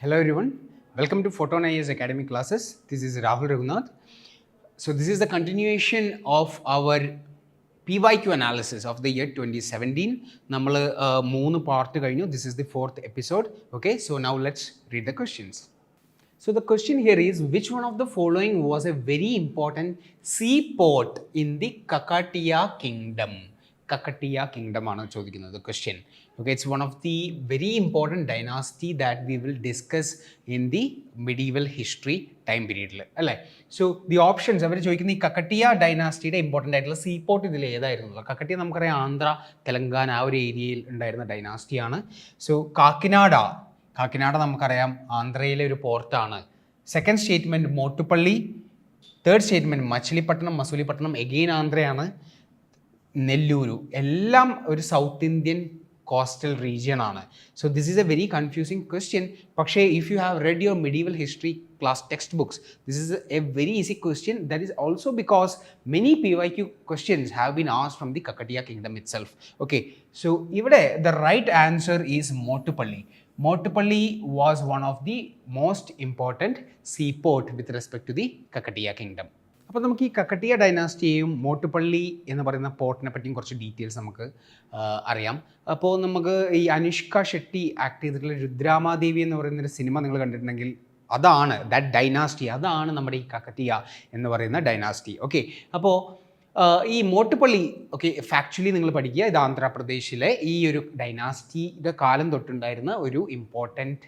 Hello everyone, welcome to Photon IAS Academy classes. This is Rahul Raghunath. So this is the continuation of our PYQ analysis of the year 2017. നമ്മൾ 3 part കഴിഞ്ഞു. This is the 4th episode. Okay, so now let's read the questions. So the question here is, which one of the following was a very important seaport in the Kakatiya kingdom? Kakatiya kingdom ആണ് ചോദിക്കുന്നത് question. Okay, it's one of the very important dynasty that we will discuss in the medieval history time period. അല്ലേ? So the options അവർ ചോദിക്കുന്ന ഈ കക്കട്ടിയ ഡൈനാസ്റ്റിയുടെ important ആയിട്ടുള്ള seaport ഇതിൽ ഏതായിരുന്നു? കക്കട്ടിയ നമുക്കറിയാം ആന്ധ്ര, തെലങ്കാന ആ ഒരു ഏരിയയിൽ ഉണ്ടായിരുന്ന ഡൈനാസ്റ്റിയാണ്. സോ കാക്കിനാട നമുക്കറിയാം ആന്ധ്രയിലെ ഒരു പോർട്ടാണ്. Second statement Motupalli, third statement Masulipatnam again ആന്ധ്രയാണ്. നെല്ലൂരു എല്ലാം ഒരു സൗത്ത് ഇന്ത്യൻ കോസ്റ്റൽ റീജിയൻ ആണ്. So this is a very confusing question. പക്ഷേ if you have read your medieval history class text books, this is a very easy question. That is also because many PYQ questions have been asked from the Kakatiya kingdom itself. Okay, so ഇവിടെ the right answer is Motupalli. Motupalli was one of the most important seaport with respect to the Kakatiya kingdom. അപ്പോൾ നമുക്ക് ഈ കക്കട്ടിയ ഡൈനാസ്റ്റിയെയും മോട്ടുപള്ളി എന്ന് പറയുന്ന പോർട്ടിനെ പറ്റിയും കുറച്ച് details നമുക്ക് അറിയാം. അപ്പോൾ നമുക്ക് ഈ അനുഷ്ക ഷെട്ടി ആക്ട് ചെയ്തിട്ടുള്ള രുദ്രാമാദേവി എന്ന് പറയുന്നൊരു സിനിമ നിങ്ങൾ കണ്ടിട്ടുണ്ടെങ്കിൽ അതാണ് ദാറ്റ് ഡൈനാസ്റ്റി, അതാണ് നമ്മുടെ ഈ കക്കട്ടിയ എന്ന് പറയുന്ന ഡൈനാസ്റ്റി. ഓക്കെ, അപ്പോൾ ഈ മോട്ടുപള്ളി ഫാക്ച്വലി നിങ്ങൾ പഠിക്കുക, ഇത് ആന്ധ്രാപ്രദേശിലെ ഈ ഒരു ഡൈനാസ്റ്റിയുടെ കാലം തൊട്ടുണ്ടായിരുന്ന ഒരു ഇമ്പോർട്ടൻറ്റ്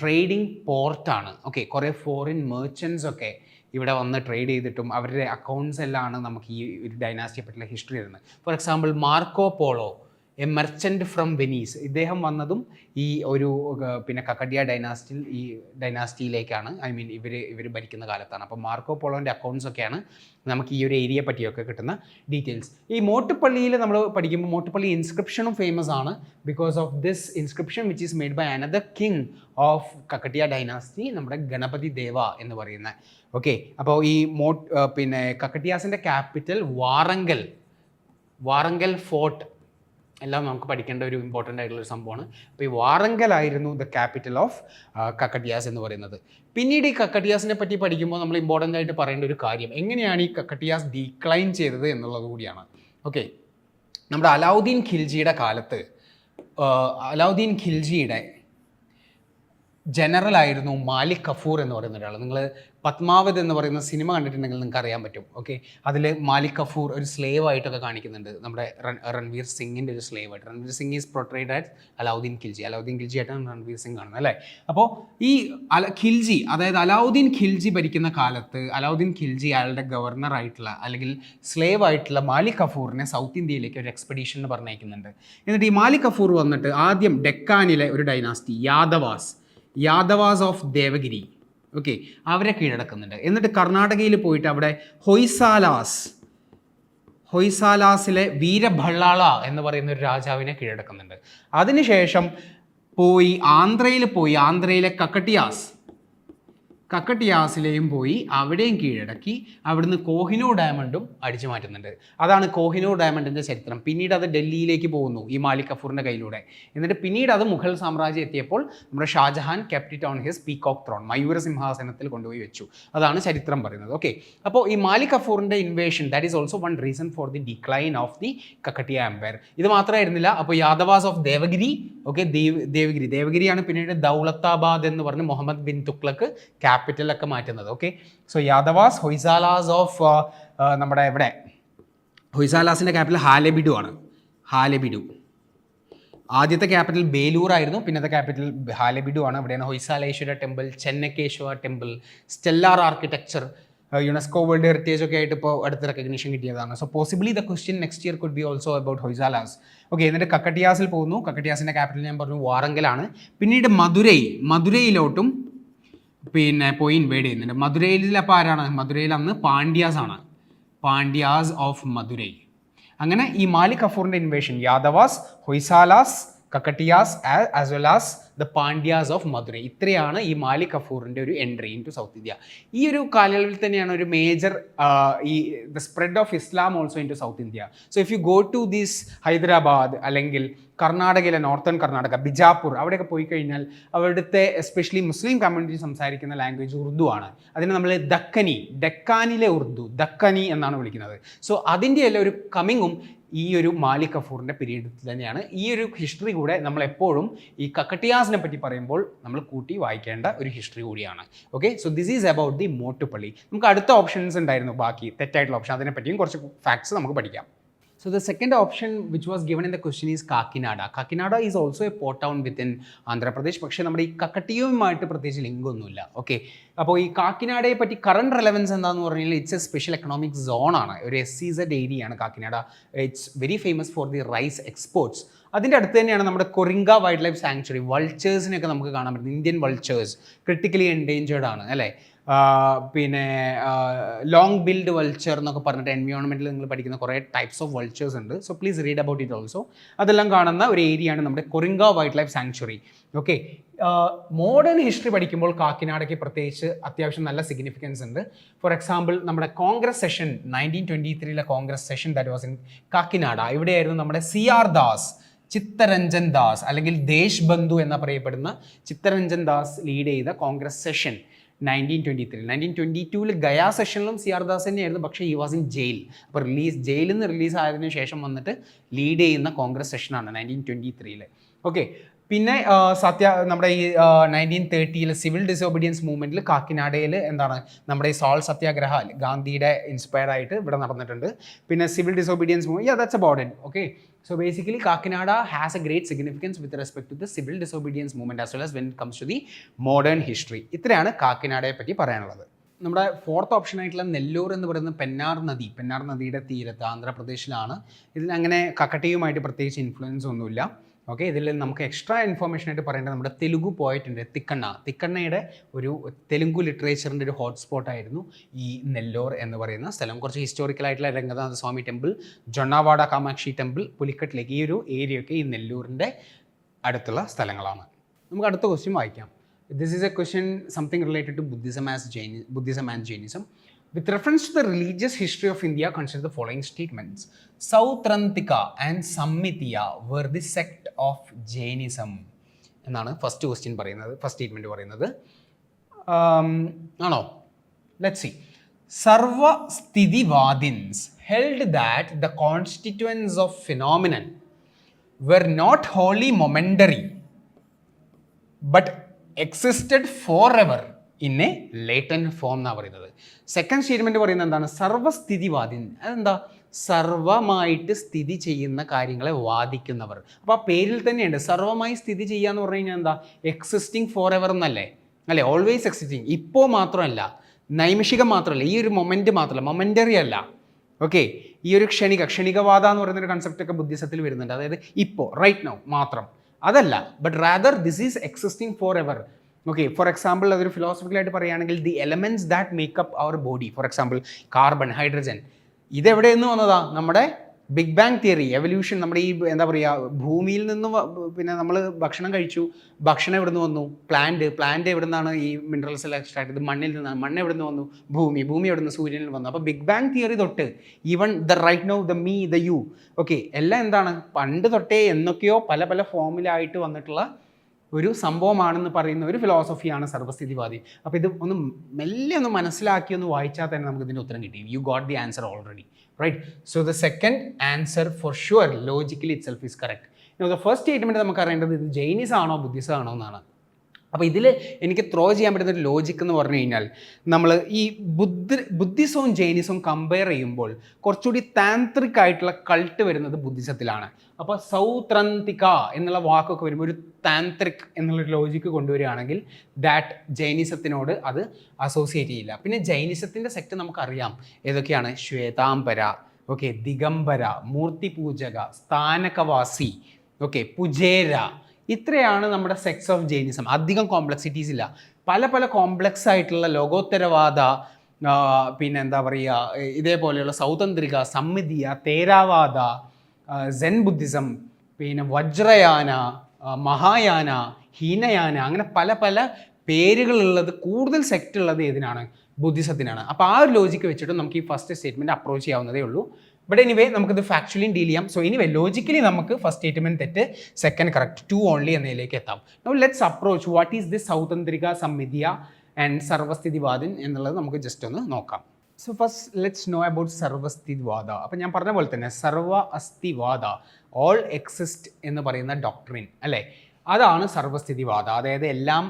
ട്രേഡിംഗ് പോർട്ടാണ്. ഓക്കെ, കുറേ ഫോറിൻ മെർച്ചൻസ് ഒക്കെ ഇവിടെ വന്ന് ട്രേഡ് ചെയ്തിട്ടും അവരുടെ അക്കൗണ്ട്സ് എല്ലാമാണ് നമുക്ക് ഈ ഒരു ഡൈനാസ്റ്റിയെ പറ്റിയുള്ള ഹിസ്റ്ററി തരുന്നത്. For example Marco Polo, a merchant from Venice, ഇദ്ദേഹം വന്നതും ഈ ഒരു പിന്നെ കക്കട്ടിയ ഡൈനാസ്റ്റിയിലേക്കാണ്. ഐ മീൻ ഇവർ ഭരിക്കുന്ന കാലത്താണ്. അപ്പോൾ മാർക്കോ പോളോൻ്റെ അക്കൗണ്ട്സ് ഒക്കെയാണ് നമുക്ക് ഈ ഒരു ഏരിയയെ പറ്റിയൊക്കെ കിട്ടുന്ന ഡീറ്റെയിൽസ്. ഈ മോട്ടുപള്ളിയിൽ നമ്മൾ പഠിക്കുമ്പോൾ മോട്ടുപള്ളി ഇൻസ്ക്രിപ്ഷനും ഫേമസ് ആണ് because of this inscription which is made by another king of Kakatiya dynasty, നമ്മുടെ ഗണപതി ദേവ എന്ന് പറയുന്ന. ഓക്കെ, അപ്പോൾ ഈ പിന്നെ കക്കട്ടിയാസിൻ്റെ ക്യാപിറ്റൽ വാറങ്കൽ ഫോർട്ട് എല്ലാം നമുക്ക് പഠിക്കേണ്ട ഒരു ഇമ്പോർട്ടൻ്റ് ആയിട്ടുള്ളൊരു സംഭവമാണ്. അപ്പോൾ ഈ വാറങ്കലായിരുന്നു ദ ക്യാപിറ്റൽ ഓഫ് കക്കട്ടിയാസ് എന്ന് പറയുന്നത്. പിന്നീട് ഈ കക്കട്ടിയാസിനെ പറ്റി പഠിക്കുമ്പോൾ നമ്മൾ ഇമ്പോർട്ടൻ്റ് ആയിട്ട് പറയേണ്ട ഒരു കാര്യം, എങ്ങനെയാണ് ഈ കക്കട്ടിയാസ് ഡീക്ലൈൻ ചെയ്തത് എന്നുള്ളത് കൂടിയാണ്. ഓക്കെ, നമ്മുടെ അലാവുദ്ദീൻ ഖിൽജിയുടെ കാലത്ത് അലാവുദ്ദീൻ ഖിൽജിയുടെ ജനറലായിരുന്നു മാലിക് കഫൂർ എന്ന് പറയുന്ന ഒരാൾ. നിങ്ങൾ പത്മാവത് എന്ന് പറയുന്ന സിനിമ കണ്ടിട്ടുണ്ടെങ്കിൽ നിങ്ങൾക്ക് അറിയാൻ പറ്റും. ഓക്കെ, അതിൽ മാലിക് കഫൂർ ഒരു സ്ലേവ് ആയിട്ടൊക്കെ കാണിക്കുന്നുണ്ട്, നമ്മുടെ രൺവീർ സിംഗിൻ്റെ ഒരു സ്ലേവ് ആയിട്ട്. രൺവീർ സിംഗ് ഈസ് പോർട്രേഡ് ആറ്റ് അലാവുദ്ദീൻ ഖിൽജി ആയിട്ടാണ് രൺവീർ സിംഗ് കാണുന്നത്, അല്ലേ? അപ്പോൾ ഈ ഖിൽജി, അതായത് അലാവുദ്ദീൻ ഖിൽജി ഭരിക്കുന്ന കാലത്ത് അലാവുദ്ദീൻ ഖിൽജി അയാളുടെ ഗവർണർ ആയിട്ടുള്ള അല്ലെങ്കിൽ സ്ലേവ് ആയിട്ടുള്ള മാലിക് കഫൂറിനെ സൗത്ത് ഇന്ത്യയിലേക്ക് ഒരു എക്സ്പെഡീഷന് പറഞ്ഞയക്കുന്നുണ്ട്. എന്നിട്ട് ഈ മാലിക് കഫൂർ വന്നിട്ട് ആദ്യം ഡെക്കാനിലെ ഒരു ഡൈനാസ്റ്റി യാദവാസ് ഓഫ് ദേവഗിരി, ഓക്കെ, അവരെ കീഴടക്കുന്നുണ്ട്. എന്നിട്ട് കർണാടകയിൽ പോയിട്ട് അവിടെ ഹൊയ്സാലാസിലെ വീരഭള്ളാള എന്ന് പറയുന്ന ഒരു രാജാവിനെ കീഴടക്കുന്നുണ്ട്. അതിനുശേഷം ആന്ധ്രയിലെ കക്കട്ടിയാസിലെയും പോയി അവിടെയും കീഴടക്കി. അവിടുന്ന് കോഹിനൂർ ഡയമണ്ടും അടിച്ചു മാറ്റുന്നുണ്ട്. അതാണ് കോഹിനൂർ ഡയമണ്ടിൻ്റെ ചരിത്രം. പിന്നീട് അത് ഡൽഹിയിലേക്ക് പോകുന്നു ഈ മാലിക് കഫൂറിൻ്റെ കയ്യിലൂടെ. എന്നിട്ട് പിന്നീട് അത് മുഗൾ സാമ്രാജ്യം എത്തിയപ്പോൾ നമ്മുടെ Shahjahan kept it on his peacock throne, മയൂര സിംഹാസനത്തിൽ കൊണ്ടുപോയി വെച്ചു. അതാണ് ചരിത്രം പറയുന്നത്. ഓക്കെ, അപ്പോൾ ഈ മാലിക് കഫൂറിൻ്റെ invasion, that is also one reason for the decline of the Kakatiya empire. ഇത് മാത്രമായിരുന്നില്ല, അപ്പോൾ യാദവാസ് ഓഫ് ദേവഗിരി, ഓക്കെ, ദേവഗിരിയാണ് പിന്നീട് ദൗലത്താബാദ് എന്ന് പറഞ്ഞ് മുഹമ്മദ് ബിൻ തുഗ്ലക്ക് ക്യാപിറ്റലൊക്കെ മാറ്റുന്നത്. Okay, so Yadavas, Hoysalas of നമ്മുടെ ഇവിടെ ഹൊയ്സാലാസിൻ്റെ ക്യാപിറ്റൽ ഹാലെബിഡു. ആദ്യത്തെ ക്യാപിറ്റൽ ബേലൂർ ആയിരുന്നു, പിന്നത്തെ ക്യാപിറ്റൽ ഹാലെബിഡു ആണ്. ഇവിടെയാണ് Hoysaleswara temple, Chennakeshwara temple, stellar architecture, UNESCO world heritage ഒക്കെ ആയിട്ട് ഇപ്പോൾ അടുത്ത റെക്കഗ്നീഷൻ കിട്ടിയതാണ്. So possibly the question next year could be also about Hoysalas. Okay, എന്നിട്ട് കക്കട്ടിയാസിൽ പോകുന്നു. കക്കട്ടിയാസിൻ്റെ ക്യാപിറ്റൽ ഞാൻ പറഞ്ഞു വാറങ്കലാണ്. പിന്നീട് മധുരയിലോട്ടും പിന്നെ പോയി ഇൻവൈഡ് ചെയ്യുന്നുണ്ട്. മധുരയിൽ അപ്പോൾ ആരാണ്? മധുരയിൽ അന്ന് പാണ്ഡ്യാസ് ഓഫ് മധുരൈ. അങ്ങനെ ഈ മാലിക് കഫൂറിൻ്റെ invasion Yadavas, Hoysalas, Kakatiyas as well as the Pandyas of Madurai. ഇത്രയാണ് ഈ മാലിക് കഫൂറിൻ്റെ ഒരു entry into south India. ഈ ഒരു കാലയളവിൽ തന്നെയാണ് ഒരു മേജർ ഈ the spread of Islam also into south India. So if you go to this Hyderabad അല്ലെങ്കിൽ കർണാടകയിലെ നോർത്തേൺ കർണാടക, ബിജാപ്പൂർ, അവിടെയൊക്കെ പോയി കഴിഞ്ഞാൽ അവിടുത്തെ എസ്പെഷ്യലി മുസ്ലിം കമ്മ്യൂണിറ്റി സംസാരിക്കുന്ന ലാംഗ്വേജ് ഉറുദു ആണ്. അതിനെ നമ്മൾ ഡെക്കാനിലെ ഉറുദു, ദക്കനി എന്നാണ് വിളിക്കുന്നത്. സോ അതിൻ്റെ എല്ലാം ഒരു കമ്മിങ്ങും ഈ ഒരു മാലിക് കഫൂറിൻ്റെ പീരീഡിൽ തന്നെയാണ്. ഈ ഒരു ഹിസ്റ്ററി കൂടെ നമ്മൾ എപ്പോഴും ഈ കക്കട്ടിയാസിനെ പറ്റി പറയുമ്പോൾ നമ്മൾ കൂട്ടി വായിക്കേണ്ട ഒരു ഹിസ്റ്ററി കൂടിയാണ്. Okay, so this is about the Motupalli. നമുക്ക് അടുത്ത ഓപ്ഷൻസ് ഉണ്ടായിരുന്നു, ബാക്കി തെറ്റായിട്ടുള്ള ഓപ്ഷൻ, അതിനെപ്പറ്റിയും കുറച്ച് ഫാക്ട്സ് നമുക്ക് പഠിക്കാം. So the second option which was given in the question is Kakinada. Kakinada is also a port town within Andhra Pradesh. പക്ഷേ നമ്മുടെ ഈ കക്കട്ടിയുമായിട്ട് പ്രത്യേകിച്ച് ലിങ്ക് ഒന്നുമില്ല. ഓക്കെ, അപ്പോൾ ഈ കാക്കിനാടയെ പറ്റി കറണ്ട് റെലവൻസ് എന്താണെന്ന് പറഞ്ഞാൽ it's a special economic zone ആണ്, ഒരു SEZ ഏരിയയാണ് Kakinada. It's very famous for the rice exports. അതിൻ്റെ അടുത്ത് തന്നെയാണ് നമ്മുടെ കൊറിങ്ക വൈൽഡ് ലൈഫ് സാങ്ച്വറി. വൾച്ചേഴ്സിനെയൊക്കെ നമുക്ക് കാണാൻ പറ്റും. ഇന്ത്യൻ വൾച്ചേഴ്സ് ക്രിട്ടിക്കലി എൻഡേഞ്ചേർഡ് ആണ് അല്ലേ. പിന്നെ ലോങ് ബിൽഡ് വൾച്ചർ എന്നൊക്കെ പറഞ്ഞിട്ട് എൻവയോൺമെൻറ്റിൽ നിങ്ങൾ പഠിക്കുന്ന കുറേ ടൈപ്സ് ഓഫ് വൾച്ചേഴ്സ് ഉണ്ട്. So please read about it also. അതെല്ലാം കാണുന്ന ഒരു ഏരിയയാണ് നമ്മുടെ Coringa wild life sanctuary. Okay, modern history പഠിക്കുമ്പോൾ കാക്കിനാടയ്ക്ക് പ്രത്യേകിച്ച് അത്യാവശ്യം നല്ല സിഗ്നിഫിക്കൻസ് ഉണ്ട്. ഫോർ എക്സാമ്പിൾ നമ്മുടെ Congress session 1923 Congress session that was in Kakinada. ഇവിടെയായിരുന്നു നമ്മുടെ CR ദാസ്, ചിത്തരഞ്ജൻ ദാസ് അല്ലെങ്കിൽ ദേശ് ബന്ധു എന്ന പറയപ്പെടുന്ന ചിത്തരഞ്ജൻ ദാസ് ലീഡ് ചെയ്ത കോൺഗ്രസ് സെഷൻ 1923. 1922 ഗയാ സെഷനിലും CR ദാസ് തന്നെയായിരുന്നു, പക്ഷേ ഹി വാസ് ഇൻ ജയിൽ. അപ്പോൾ ജയിലിൽ നിന്ന് റിലീസ് ആയതിനു ശേഷം വന്നിട്ട് ലീഡ് ചെയ്യുന്ന കോൺഗ്രസ് സെഷനാണ് 1923. ഓക്കെ, പിന്നെ നമ്മുടെ ഈ 1930 സിവിൽ ഡിസോബീഡിയൻസ് മൂവ്മെൻറ്റിൽ കാക്കിനാടയിൽ എന്താണ് നമ്മുടെ ഈ സോൾ സത്യാഗ്രഹ ഗാന്ധിയുടെ ഇൻസ്പയർ ആയിട്ട് ഇവിടെ നടന്നിട്ടുണ്ട്. പിന്നെ civil disobedience movement, that's about it. Okay, so basically Kakinada has a great significance with respect to the civil disobedience movement as well as when it comes to the modern history. ഇത്രയാണ് കാക്കിനാടയെ പറ്റി പറയാനുള്ളത്. നമ്മുടെ fourth option ആയിട്ടുള്ള നെല്ലൂർ എന്ന് പറയുന്നത് പെന്നാർ നദിയുടെ തീരത്ത് ആന്ധ്രാപ്രദേശിലാണ്. ഇതിൽ അങ്ങനെ കക്കട്ടിയുമായിട്ട് പ്രത്യേകിച്ച് ഇൻഫ്ലുവൻസ് ഒന്നുമില്ല. ഓക്കെ, ഇതിൽ നമുക്ക് എക്സ്ട്രാ ഇൻഫോർമേഷൻ ആയിട്ട് പറയേണ്ടത് നമ്മുടെ തെലുഗു പോയിട്ടുണ്ട് തിക്കണ്ണയുടെ ഒരു തെലുങ്കു ലിറ്ററേച്ചറിൻ്റെ ഒരു ഹോട്ട്സ്പോട്ടായിരുന്നു ഈ നെല്ലൂർ എന്ന് പറയുന്ന സ്ഥലം. കുറച്ച് ഹിസ്റ്റോറിക്കലായിട്ടുള്ള രംഗനാഥ സ്വാമി ടെമ്പിൾ, ജൊണ്ണാവാഡ കാമാക്ഷി ടെമ്പിൾ, പുലിക്കട്ടിലേക്ക് ഈ ഒരു ഏരിയയൊക്കെ ഈ നെല്ലൂരിൻ്റെ അടുത്തുള്ള സ്ഥലങ്ങളാണ്. നമുക്ക് അടുത്ത ക്വസ്റ്റ്യൻ വായിക്കാം. This is a question something related to Buddhism and Jainism. With reference to the religious history of India, consider the following statements. Sautrantika and Sammitya were the sect of Jainism. എന്നാണ് first question പറയുന്നത്, first statement പറയുന്നത്. ആണോ? Let's see. Sarvasthitiwadins held that the constituents of phenomenon were not wholly momentary but existed forever in a latent form എന്നാണ് പറയുന്നത്. Second statement പറയുന്നത് എന്താണ്? സർവസ്ഥിതിവാദി. അതെന്താ? സർവമായിട്ട് സ്ഥിതി ചെയ്യുന്ന കാര്യങ്ങളെ വാദിക്കുന്നവർ. അപ്പോൾ ആ പേരിൽ തന്നെയുണ്ട്, സർവമായി സ്ഥിതി ചെയ്യുക എന്ന് പറഞ്ഞു കഴിഞ്ഞാൽ എന്താ? എക്സിസ്റ്റിംഗ് ഫോർ എവർ എന്നല്ലേ, അല്ലേ? Always existing. ഇപ്പോൾ മാത്രമല്ല, നൈമിഷികം മാത്രമല്ല, ഈ ഒരു മൊമെൻറ്റ് മാത്രമല്ല, മൊമെൻ്ററി അല്ല. ഓക്കെ, ഈ ഒരു ക്ഷണികവാദ എന്ന് പറയുന്നൊരു കൺസെപ്റ്റൊക്കെ ബുദ്ധിസത്തിൽ വരുന്നുണ്ട്. അതായത് ഇപ്പോൾ റൈറ്റ് നൗ മാത്രം, അതല്ല. But rather this is existing for ever. Okay, for example അതൊരു ഫിലോസഫിക്കലായിട്ട് പറയുകയാണെങ്കിൽ the elements that make up our body, for example carbon, hydrogen, ഇതെവിടെ നിന്ന് വന്നതാ? നമ്മുടെ ബിഗ് ബാങ് തിയറി, എവല്യൂഷൻ. നമ്മുടെ ഈ എന്താ പറയുക, ഭൂമിയിൽ നിന്ന് പിന്നെ നമ്മൾ ഭക്ഷണം കഴിച്ചു, ഭക്ഷണം എവിടെ നിന്ന് വന്നു? പ്ലാന്റ് എവിടെ നിന്നാണ് ഈ മിനറൽസ് എല്ലാം എക്സ്ട്രാക്ട് ചെയ്തത്? മണ്ണിൽ നിന്നാണ്. മണ്ണ് എവിടെ നിന്ന് വന്നു? ഭൂമി എവിടെ നിന്ന്? സൂര്യനിൽ വന്നു. അപ്പോൾ ബിഗ് ബാങ് തിയറി തൊട്ട് even the right now, the me, the you, okay, എല്ലാം എന്താണ്? പണ്ട് തൊട്ടേ എന്നൊക്കെയോ പല ഫോമിലായിട്ട് വന്നിട്ടുള്ള ഒരു സംഭവമാണെന്ന് പറയുന്ന ഒരു ഫിലോസഫിയാണ് സർവസ്ഥിതിവാദി. അപ്പോൾ ഇത് ഒന്ന് മെല്ലെ ഒന്ന് മനസ്സിലാക്കി ഒന്ന് വായിച്ചാൽ തന്നെ നമുക്ക് ഇതിൻ്റെ ഉത്തരം കിട്ടി. You got the answer already, right? So the second answer for sure logically itself is correct. The first statement നമുക്ക് അറിയേണ്ടത് ഇത് ജൈനിസം ആണോ ബുദ്ധിസം ആണോ എന്നാണ്. അപ്പോൾ ഇതിൽ എനിക്ക് ത്രോ ചെയ്യാൻ പറ്റുന്ന ഒരു ലോജിക്ക് എന്ന് പറഞ്ഞു കഴിഞ്ഞാൽ, നമ്മൾ ഈ ബുദ്ധിസവും ജൈനിസവും കമ്പയർ ചെയ്യുമ്പോൾ കുറച്ചുകൂടി താന്ത്രിക് ആയിട്ടുള്ള കൾട്ട് വരുന്നത് ബുദ്ധിസത്തിലാണ്. അപ്പോൾ സൗത്രന്തിക എന്നുള്ള വാക്കൊക്കെ വരുമ്പോൾ ഒരു താന്ത്രിക് എന്നുള്ളൊരു ലോജിക്ക് കൊണ്ടുവരികയാണെങ്കിൽ ദാറ്റ് ജൈനിസത്തിനോട് അത് അസോസിയേറ്റ് ചെയ്യില്ല. പിന്നെ ജൈനിസത്തിൻ്റെ സെക്ട് നമുക്കറിയാം ഏതൊക്കെയാണ്: ശ്വേതാംബര, ഓക്കെ, ദിഗംബര, മൂർത്തിപൂജക, സ്ഥാനകവാസി, ഓക്കെ, പുജേര. ഇത്രയാണ് നമ്മുടെ സെക്സ് ഓഫ് ജൈനിസം. അധികം കോംപ്ലക്സിറ്റീസ് ഇല്ല. പല കോംപ്ലക്സ് ആയിട്ടുള്ള ലോകോത്തരവാദ, പിന്നെ എന്താ പറയുക, ഇതേപോലെയുള്ള സൗതന്ത്രിക, സമ്മിതിയ, തേരാവാദ, സെൻ ബുദ്ധിസം, പിന്നെ വജ്രയാന, മഹായാന, ഹീനയാന, അങ്ങനെ പല പല പേരുകളുള്ളത്, കൂടുതൽ സെക്റ്റ് ഉള്ളത് ഏതിനാണ്? ബുദ്ധിസത്തിനാണ്. അപ്പോൾ ആ ഒരു ലോജിക്ക് വെച്ചിട്ട് നമുക്ക് ഈ ഫസ്റ്റ് സ്റ്റേറ്റ്മെൻറ്റ് അപ്രോച്ച് ചെയ്യാവുന്നതേ ഉള്ളൂ. ബട്ട് എനിവേ നമുക്കിത് ഫാക്ച്വലിയും ഡീൽ ചെയ്യാം. സോ എനിവേ ലോജിക്കലി നമുക്ക് ഫസ്റ്റ് സ്റ്റേറ്റ്മെൻറ്റ് തെറ്റ്, സെക്കൻഡ് കറക്റ്റ്, 2 ഓൺലി എന്നതിലേക്ക് എത്താം. Now let's approach what is this Sautrantika Samhita and സർവസ്ഥിതിവാദൻ എന്നുള്ളത് നമുക്ക് ജസ്റ്റ് ഒന്ന് നോക്കാം. So first let's know about Sarvastivada. അപ്പം ഞാൻ പറഞ്ഞ പോലെ തന്നെ സർവ അസ്ഥിവാദ, ഓൾ എക്സിസ്റ്റ് എന്ന് പറയുന്ന ഡോക്ട്രിൻ അല്ലേ, അതാണ് സർവസ്ഥിതിവാദ. അതായത് എല്ലാം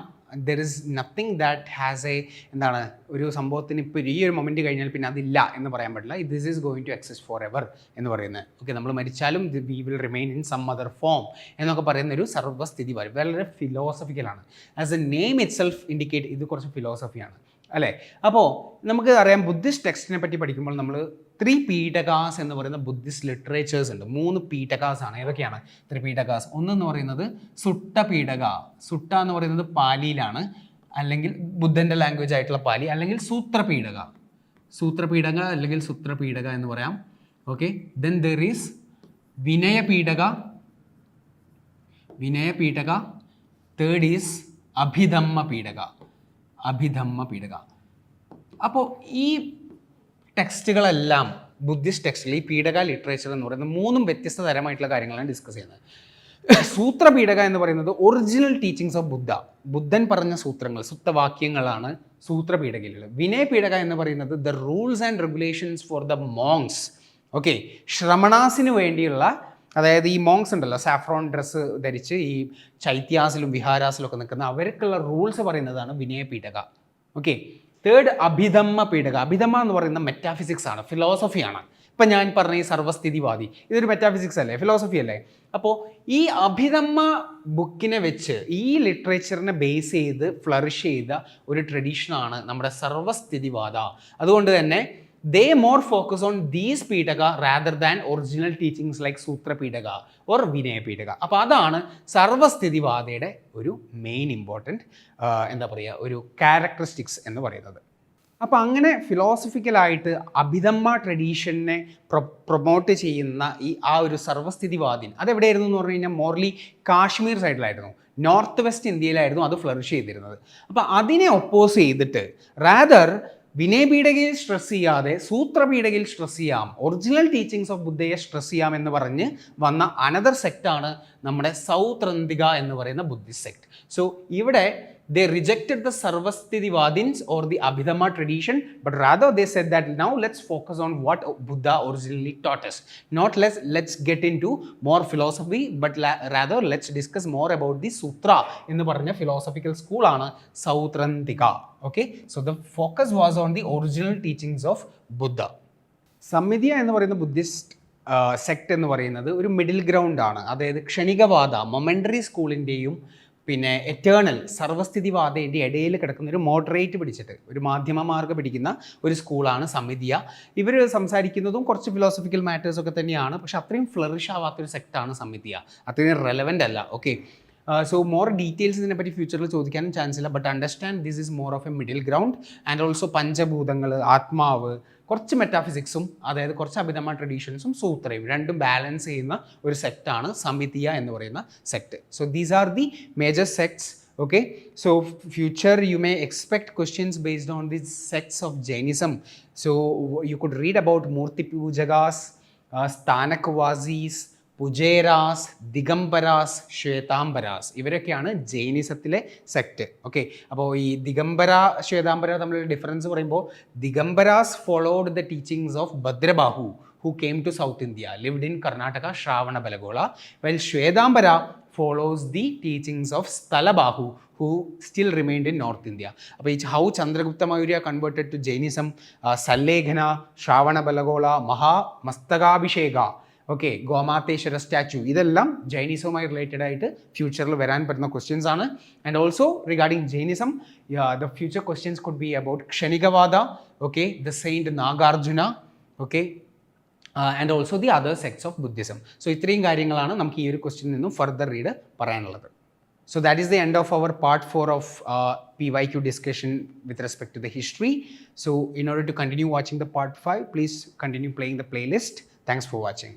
there is nothing that has A എന്താണ്, ഒരു സംഭവത്തിന് ഇപ്പോൾ ഈ ഒരു മൊമെൻറ്റ് കഴിഞ്ഞാൽ പിന്നെ അതില്ല എന്ന് പറയാൻ പറ്റില്ല. This is going to exist forever എന്ന് പറയുന്നത്. ഓക്കെ, നമ്മൾ മരിച്ചാലും we will remain in some other form എന്നൊക്കെ പറയുന്ന ഒരു സർവസ്ഥിതിവാദം വളരെ ഫിലോസഫിക്കലാണ്. As a name itself indicate ഇത് കുറച്ച് ഫിലോസഫിയാണ് അല്ലേ. അപ്പോൾ നമുക്ക് അറിയാം, ബുദ്ധിസ്റ്റ് ടെക്സ്റ്റിനെ പറ്റി പഠിക്കുമ്പോൾ നമ്മൾ 3 പീഠകാസ് എന്ന് പറയുന്ന ബുദ്ധിസ്റ്റ് ലിറ്ററേച്ചേഴ്സ് ഉണ്ട്. 3 പീഠകാസ് ആണ്. ഏതൊക്കെയാണ് 3 പീഠകാസ്? ഒന്നെന്ന് പറയുന്നത് സുട്ട പീഠക. സുട്ട എന്ന് പറയുന്നത് പാലിയിലാണ്, അല്ലെങ്കിൽ ബുദ്ധൻ്റെ ലാംഗ്വേജ് ആയിട്ടുള്ള പാലി, അല്ലെങ്കിൽ സൂത്രപീഠക. സൂത്രപീഠക അല്ലെങ്കിൽ സൂത്രപീഠക എന്ന് പറയാം. Okay, then there is Vinayapitaka. Vinayapitaka. Third is Abhidhamma Pitaka. Abhidhamma Pitaka. അപ്പോൾ ഈ ടെക്സ്റ്റുകളെല്ലാം ബുദ്ധിസ്റ്റ് ടെക്സ്റ്റിൽ ഈ പീഠക ലിറ്ററേച്ചർ എന്ന് പറയുന്നത് 3 വ്യത്യസ്ത തരമായിട്ടുള്ള കാര്യങ്ങളാണ് ഡിസ്കസ് ചെയ്യുന്നത്. സൂത്രപീഠക എന്ന് പറയുന്നത് ഒറിജിനൽ ടീച്ചിങ്സ് ഓഫ് ബുദ്ധ, ബുദ്ധൻ പറഞ്ഞ സൂത്രങ്ങൾ, സുപ്തവാക്യങ്ങളാണ് സൂത്രപീഠകയിലുള്ളത്. വിനയപീഠക എന്ന് പറയുന്നത് the rules and regulations for the monks. Okay, ശ്രമണാസിന് വേണ്ടിയുള്ള, അതായത് ഈ മോങ്സ് ഉണ്ടല്ലോ, സാഫ്രോൺ ഡ്രസ്സ് ധരിച്ച് ഈ ചൈത്യാസിലും വിഹാരാസിലും ഒക്കെ നിൽക്കുന്ന അവർക്കുള്ള റൂൾസ് പറയുന്നതാണ് വിനയപീഠക. Okay, third Abhidhamma Pitaka. അഭിധമ്മ എന്ന് പറയുന്ന മെറ്റാഫിസിക്സ് ആണ്, ഫിലോസഫിയാണ്. ഇപ്പം ഞാൻ പറഞ്ഞ ഈ സർവസ്ഥിതിവാദി ഇതൊരു മെറ്റാഫിസിക്സ് അല്ലേ, ഫിലോസഫി അല്ലേ. അപ്പോൾ ഈ അഭിധമ്മ ബുക്കിനെ വെച്ച്, ഈ ലിറ്ററേച്ചറിനെ ബേസ് ചെയ്ത് ഫ്ലറിഷ് ചെയ്ത ഒരു ട്രഡീഷനാണ് നമ്മുടെ സർവസ്ഥിതിവാദ. അതുകൊണ്ട് തന്നെ they more focus on these പീഠക rather than original teachings like Sutra പീഠക or വിനയ പീഠക. അപ്പോൾ അതാണ് സർവസ്ഥിതിവാദയുടെ ഒരു മെയിൻ ഇമ്പോർട്ടൻറ്റ് എന്താ പറയുക, ഒരു ക്യാരക്ടറിസ്റ്റിക്സ് എന്ന് പറയുന്നത്. അപ്പോൾ അങ്ങനെ ഫിലോസഫിക്കലായിട്ട് അഭിധമ്മ ട്രഡീഷനെ പ്രൊമോട്ട് ചെയ്യുന്ന ആ ഒരു സർവസ്ഥിതിവാദിൻ അതെവിടെയായിരുന്നു എന്ന് പറഞ്ഞു കഴിഞ്ഞാൽ മോർലി കാശ്മീർ സൈഡിലായിരുന്നു, നോർത്ത് വെസ്റ്റ് ഇന്ത്യയിലായിരുന്നു അത് ഫ്ലറിഷ് ചെയ്തിരുന്നത്. അപ്പോൾ അതിനെ ഒപ്പോസ് ചെയ്തിട്ട് റാദർ വിനയപീഠകയിൽ സ്ട്രെസ് ചെയ്യാതെ സൂത്രപീഠകയിൽ സ്ട്രെസ് ചെയ്യാം, ഒറിജിനൽ ടീച്ചിങ്സ് ഓഫ് ബുദ്ധയെ സ്ട്രെസ് ചെയ്യാം എന്ന് പറഞ്ഞ് വന്ന അനദർ സെക്റ്റാണ് നമ്മുടെ സൗത്രന്തിക എന്ന് പറയുന്ന ബുദ്ധിസ്റ്റ് സെക്ട്. സോ ഇവിടെ they rejected the Sarvasthidivadins or the Abhidhamma tradition, but rather they said that now let's focus on what Buddha originally taught us. Not let's get into more philosophy, but rather let's discuss more about the Sutra in the Paranya philosophical school aanu Sautrantika. Okay, so the focus was on the original teachings of Buddha. Samidhiya എന്ന് പറയുന്ന Buddhist സെക്ട് എന്ന് പറയുന്നത് ഒരു middle ground ആണ്. അതായത് ക്ഷണികവാദ momentary സ്കൂളിൻ്റെയും പിന്നെ eternal സർവസ്ഥിതിവാദയുടെ ഇടയിൽ കിടക്കുന്ന ഒരു മോഡറേറ്റ് പിടിച്ചിട്ട് ഒരു മാധ്യമ മാർഗ്ഗം പിടിക്കുന്ന ഒരു സ്കൂളാണ് സമിതിയ. ഇവർ സംസാരിക്കുന്നതും കുറച്ച് ഫിലോസഫിക്കൽ മാറ്റേഴ്സൊക്കെ തന്നെയാണ്, പക്ഷെ അത്രയും ഫ്ലറിഷ് ആവാത്തൊരു സെക്റ്റാണ് സമിതിയ, അത്രയും റെലവൻ്റ് അല്ല. ഓക്കെ, സോ മോർ ഡീറ്റെയിൽസ് ഇതിനെപ്പറ്റി ഫ്യൂച്ചറിൽ ചോദിക്കാനും ചാൻസ് ഇല്ല, but understand this is more of a middle ground. And also പഞ്ചഭൂതങ്ങൾ, ആത്മാവ്, കുറച്ച് മെറ്റാഫിസിക്സും, അതായത് കുറച്ച് അഭിധമ്മ ട്രഡീഷൻസും സൂത്രയും രണ്ടും ബാലൻസ് ചെയ്യുന്ന ഒരു സെക്റ്റാണ് സമിതിയ എന്ന് പറയുന്ന സെക്ട്. So these are the major sects. Okay, so future you may expect questions based on these sects of Jainism. So you could read about Murti Pujagas, Stanakvasis, പുജേരാസ്, ദിഗംബരാസ്, ശ്വേതാംബരാസ്, ഇവരൊക്കെയാണ് ജൈനിസത്തിലെ സെക്ട്. ഓക്കെ, അപ്പോൾ ഈ ദിഗംബര ശ്വേതാംബര തമ്മിലുള്ള ഡിഫറൻസ് പറയുമ്പോൾ Digambaras followed the teachings of Bhadrabahu who came to South India, lived in Karnataka, Shravana Belagola, while Shwetambara follows the teachings of Stalabahu, who still remained in North India. അപ്പോൾ ഈ how Chandragupta Maurya converted to Jainism, Salleghana, Shravana Belagola, Mastagabhisheka, okay, Gomateshwara statue, ഇതെല്ലാം ജൈനിസവുമായി related ആയിട്ട് ഫ്യൂച്ചറിൽ വരാൻ പറ്റുന്ന questions ആണ്. And also regarding Jainism, the future questions could be about Kshanikavada, okay, the saint Nagarjuna, okay, and also the other sects of Buddhism. So ഇത്രയും കാര്യങ്ങളാണ് നമുക്ക് ഈ ഒരു ക്വസ്റ്റ്യനിൽ നിന്നും ഫർദർ റീഡ് പറയാനുള്ളത്. So that is the end of our part 4 of PYQ discussion with respect to the history. So in order to continue watching the part 5, please continue playing the playlist. Thanks for watching.